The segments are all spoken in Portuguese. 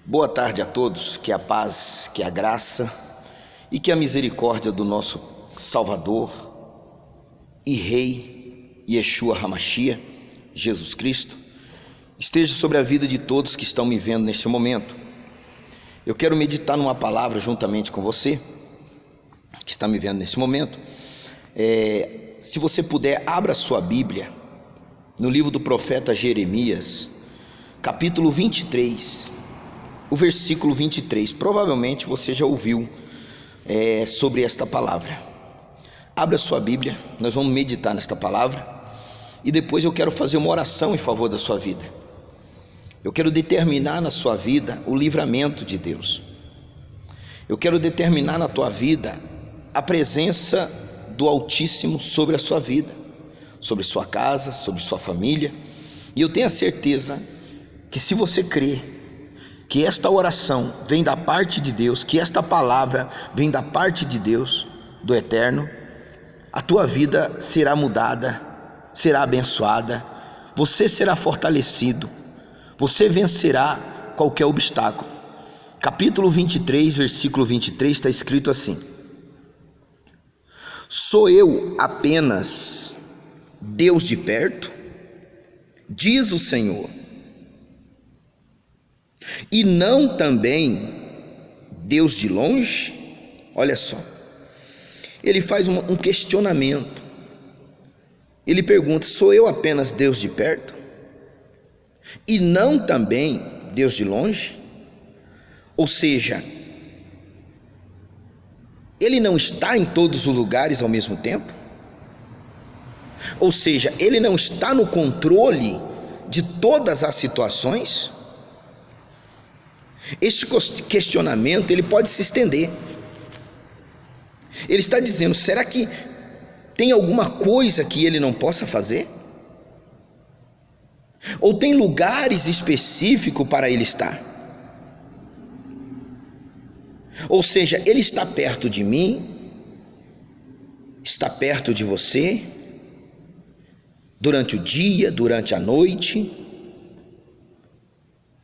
Boa tarde a todos, que a paz, que a graça e que a misericórdia do nosso Salvador e Rei Yeshua HaMashiach, Jesus Cristo, esteja sobre a vida de todos que estão me vendo neste momento. Eu quero meditar numa palavra juntamente com você, que está me vendo nesse momento. Se você puder, abra sua Bíblia no livro do profeta Jeremias, capítulo 23, o versículo 23, provavelmente você já ouviu sobre esta palavra. Abra sua Bíblia, nós vamos meditar nesta palavra e depois eu quero fazer uma oração em favor da sua vida. Eu quero determinar na sua vida o livramento de Deus. Eu quero determinar na tua vida a presença do Altíssimo sobre a sua vida, sobre sua casa, sobre sua família. E eu tenho a certeza que se você crer que esta oração vem da parte de Deus, que esta palavra vem da parte de Deus, do Eterno, a tua vida será mudada, será abençoada, você será fortalecido, você vencerá qualquer obstáculo. Capítulo 23, versículo 23 está escrito assim: sou eu apenas Deus de perto, diz o Senhor, e não também Deus de longe? Olha só, ele faz um questionamento, ele pergunta: sou eu apenas Deus de perto e não também Deus de longe? Ou seja, ele não está em todos os lugares ao mesmo tempo? Ou seja, ele não está no controle de todas as situações? Este questionamento ele pode se estender. Ele está dizendo: será que tem alguma coisa que ele não possa fazer? Ou tem lugares específicos para ele estar? Ou seja, ele está perto de mim, está perto de você, durante o dia, durante a noite,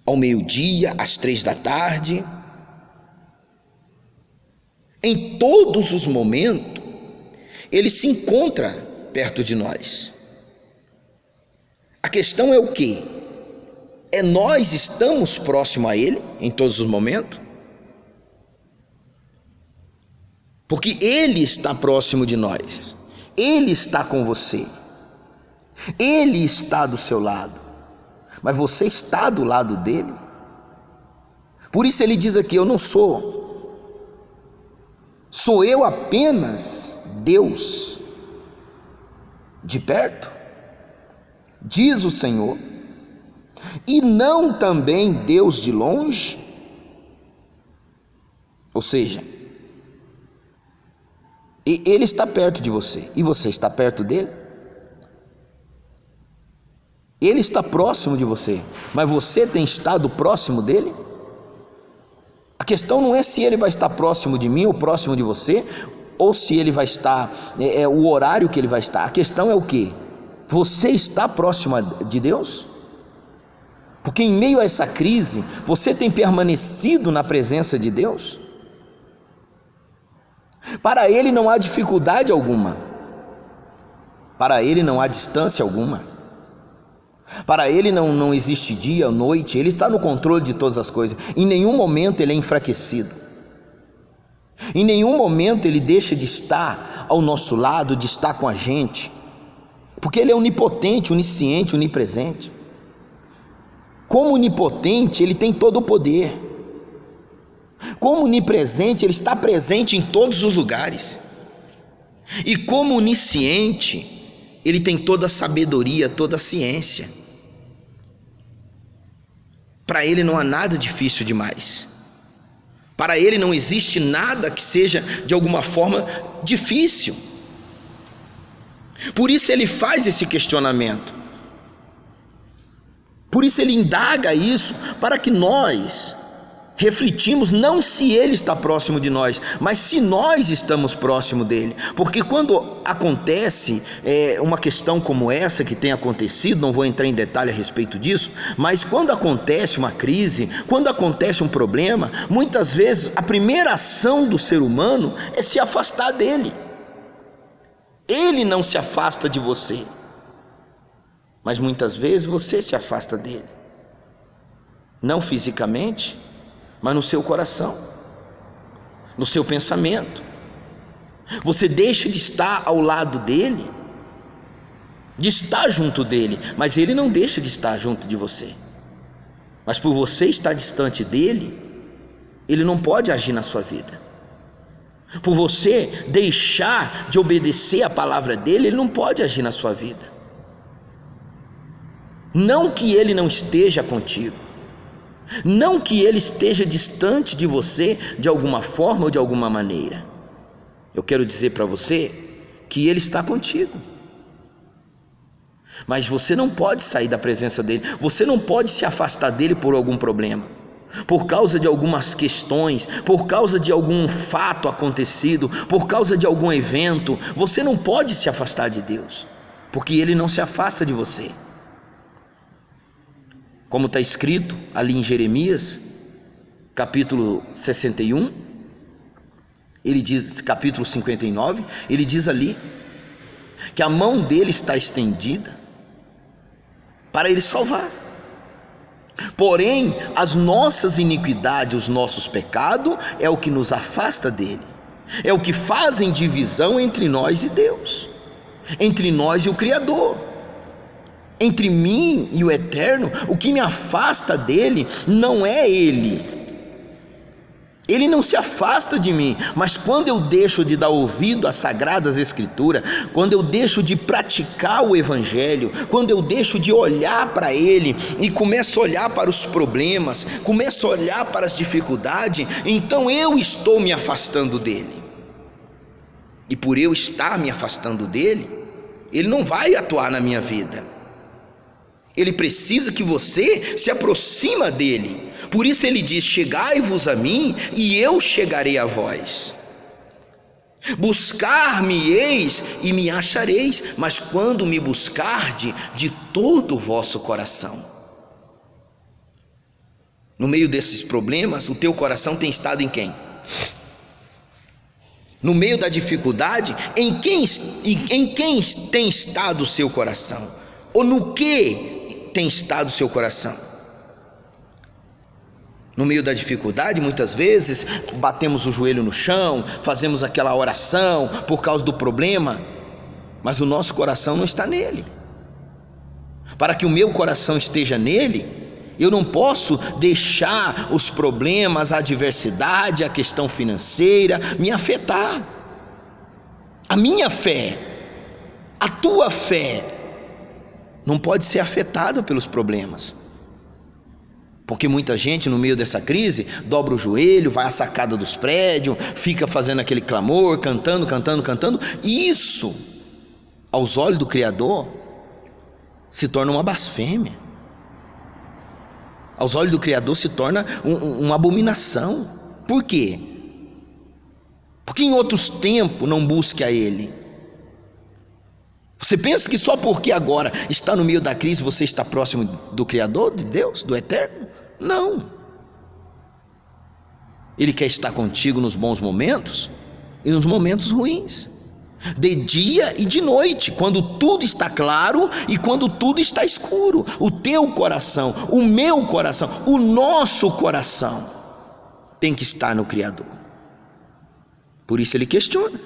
ao meio-dia, às 3 da tarde, em todos os momentos, ele se encontra perto de nós. A questão é o quê? É nós estamos próximos a ele em todos os momentos? Porque ele está próximo de nós, ele está com você, ele está do seu lado, mas você está do lado dele? Por isso ele diz aqui: eu não sou eu apenas Deus de perto, diz o Senhor, e não também Deus de longe? Ou seja, ele está perto de você e você está perto dele? Ele está próximo de você, mas você tem estado próximo dele? A questão não é se ele vai estar próximo de mim ou próximo de você, ou se ele vai estar, o horário que ele vai estar. A questão é o quê? Você está próximo de Deus? Porque em meio a essa crise, você tem permanecido na presença de Deus? Para ele não há dificuldade alguma, para ele não há distância alguma, para ele não existe dia, noite, ele está no controle de todas as coisas. Em nenhum momento ele é enfraquecido, em nenhum momento ele deixa de estar ao nosso lado, de estar com a gente, porque ele é onipotente, onisciente, onipresente. Como onipotente, ele tem todo o poder. Como onipresente, ele está presente em todos os lugares. E como onisciente, ele tem toda a sabedoria, toda a ciência. Para ele não há nada difícil demais. Para ele não existe nada que seja de alguma forma difícil. Por isso ele faz esse questionamento. Por isso ele indaga isso, para que nós refletimos não se Ele está próximo de nós, mas se nós estamos próximo dEle. Porque quando acontece uma questão como essa que tem acontecido, não vou entrar em detalhe a respeito disso, mas quando acontece uma crise, quando acontece um problema, muitas vezes a primeira ação do ser humano é se afastar dEle. Ele não se afasta de você, mas muitas vezes você se afasta dEle, não fisicamente, mas no seu coração, no seu pensamento. Você deixa de estar ao lado dele, de estar junto dele, mas ele não deixa de estar junto de você. Mas por você estar distante dele, ele não pode agir na sua vida. Por você deixar de obedecer a palavra dele, ele não pode agir na sua vida. Não que ele não esteja contigo, não que ele esteja distante de você de alguma forma ou de alguma maneira. Eu quero dizer para você que ele está contigo, mas você não pode sair da presença dele, você não pode se afastar dele por algum problema, por causa de algumas questões, por causa de algum fato acontecido, por causa de algum evento. Você não pode se afastar de Deus, porque ele não se afasta de você. Como está escrito ali em Jeremias, capítulo 61, ele diz, capítulo 59, ele diz ali, que a mão dele está estendida, para ele salvar. Porém, as nossas iniquidades, os nossos pecados, é o que nos afasta dele, é o que fazem divisão entre nós e Deus, entre nós e o Criador. Entre mim e o Eterno, o que me afasta dele não é ele. Ele não se afasta de mim, mas quando eu deixo de dar ouvido às sagradas escrituras, quando eu deixo de praticar o evangelho, quando eu deixo de olhar para ele e começo a olhar para os problemas, começo a olhar para as dificuldades, então eu estou me afastando dele. E por eu estar me afastando dele, ele não vai atuar na minha vida. Ele precisa que você se aproxima dele. Por isso ele diz: chegai-vos a mim e eu chegarei a vós. Buscar-me-eis e me achareis, mas quando me buscarde de todo o vosso coração. No meio desses problemas, o teu coração tem estado em quem? No meio da dificuldade, em quem tem estado o seu coração? Ou no que tem estado o seu coração? No meio da dificuldade, muitas vezes batemos o joelho no chão, fazemos aquela oração por causa do problema, mas o nosso coração não está nele. Para que o meu coração esteja nele, eu não posso deixar os problemas, a adversidade, a questão financeira me afetar. A minha fé, a tua fé não pode ser afetada pelos problemas, porque muita gente no meio dessa crise dobra o joelho, vai à sacada dos prédios, fica fazendo aquele clamor, cantando, e isso, aos olhos do Criador, se torna uma blasfêmia. Aos olhos do Criador se torna uma abominação. Por quê? Porque em outros tempos não busque a Ele. Você pensa que só porque agora está no meio da crise você está próximo do Criador, de Deus, do Eterno? Não. Ele quer estar contigo nos bons momentos e nos momentos ruins, de dia e de noite, quando tudo está claro e quando tudo está escuro. O teu coração, o meu coração, o nosso coração tem que estar no Criador. Por isso ele questiona: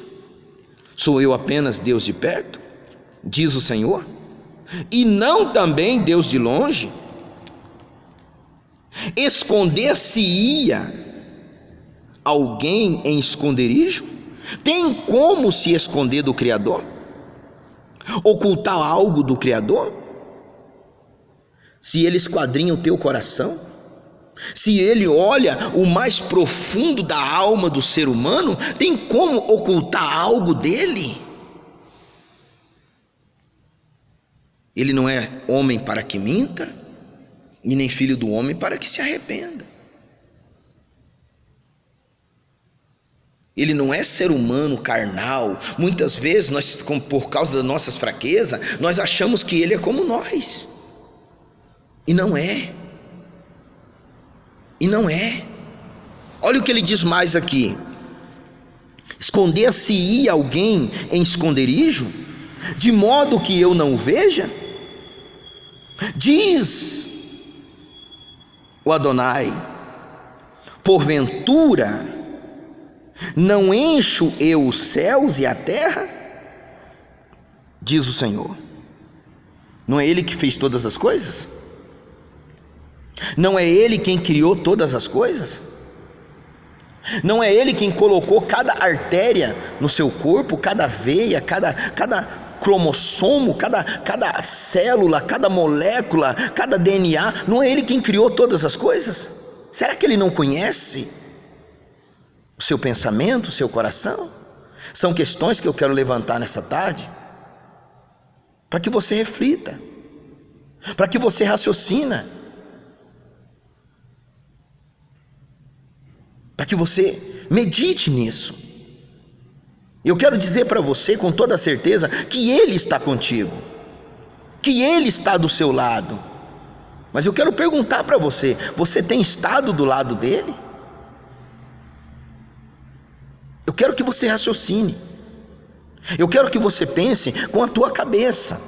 sou eu apenas Deus de perto, diz o Senhor, e não também Deus de longe? Esconder-se-ia alguém em esconderijo? Tem como se esconder do Criador? Ocultar algo do Criador? Se Ele esquadrinha o teu coração, se Ele olha o mais profundo da alma do ser humano, tem como ocultar algo dele? Ele não é homem para que minta, e nem filho do homem para que se arrependa. Ele não é ser humano carnal. Muitas vezes nós, por causa das nossas fraquezas, nós achamos que ele é como nós. E não é. E não é. Olha o que ele diz mais aqui: esconder-se-ia alguém em esconderijo, de modo que eu não o veja? Diz o Adonai: porventura não encho eu os céus e a terra? Diz o Senhor. Não é Ele que fez todas as coisas? Não é Ele quem criou todas as coisas? Não é Ele quem colocou cada artéria no seu corpo, cada veia, cada cromossomo, cada célula, cada molécula, cada DNA? Não é Ele quem criou todas as coisas? Será que Ele não conhece o seu pensamento, o seu coração? São questões que eu quero levantar nessa tarde, para que você reflita, para que você raciocina, para que você medite nisso. Eu quero dizer para você com toda certeza que Ele está contigo, que Ele está do seu lado. Mas eu quero perguntar para você: você tem estado do lado dEle? Eu quero que você raciocine, eu quero que você pense com a tua cabeça,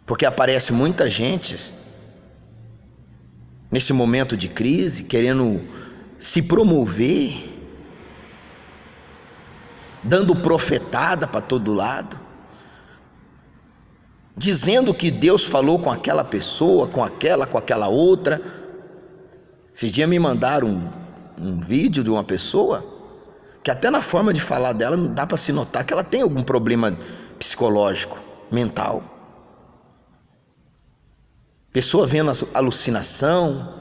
porque aparece muita gente nesse momento de crise querendo se promover, dando profetada para todo lado, dizendo que Deus falou com aquela pessoa, com aquela outra. Esses dias me mandaram um vídeo de uma pessoa que até na forma de falar dela não dá para se notar que ela tem algum problema psicológico, mental. Pessoa vendo alucinação.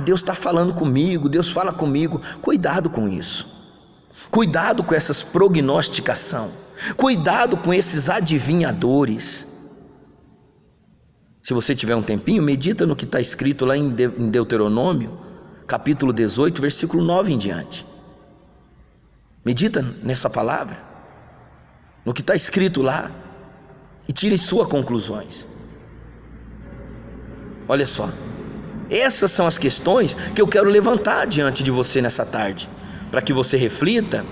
Deus está falando comigo, Deus fala comigo. Cuidado com isso, cuidado com essas prognosticação, cuidado com esses adivinhadores. Se você tiver um tempinho, medita no que está escrito lá em Deuteronômio capítulo 18, versículo 9 em diante. Medita nessa palavra, no que está escrito lá, e tire suas conclusões. Olha só, essas são as questões que eu quero levantar diante de você nessa tarde, para que você reflita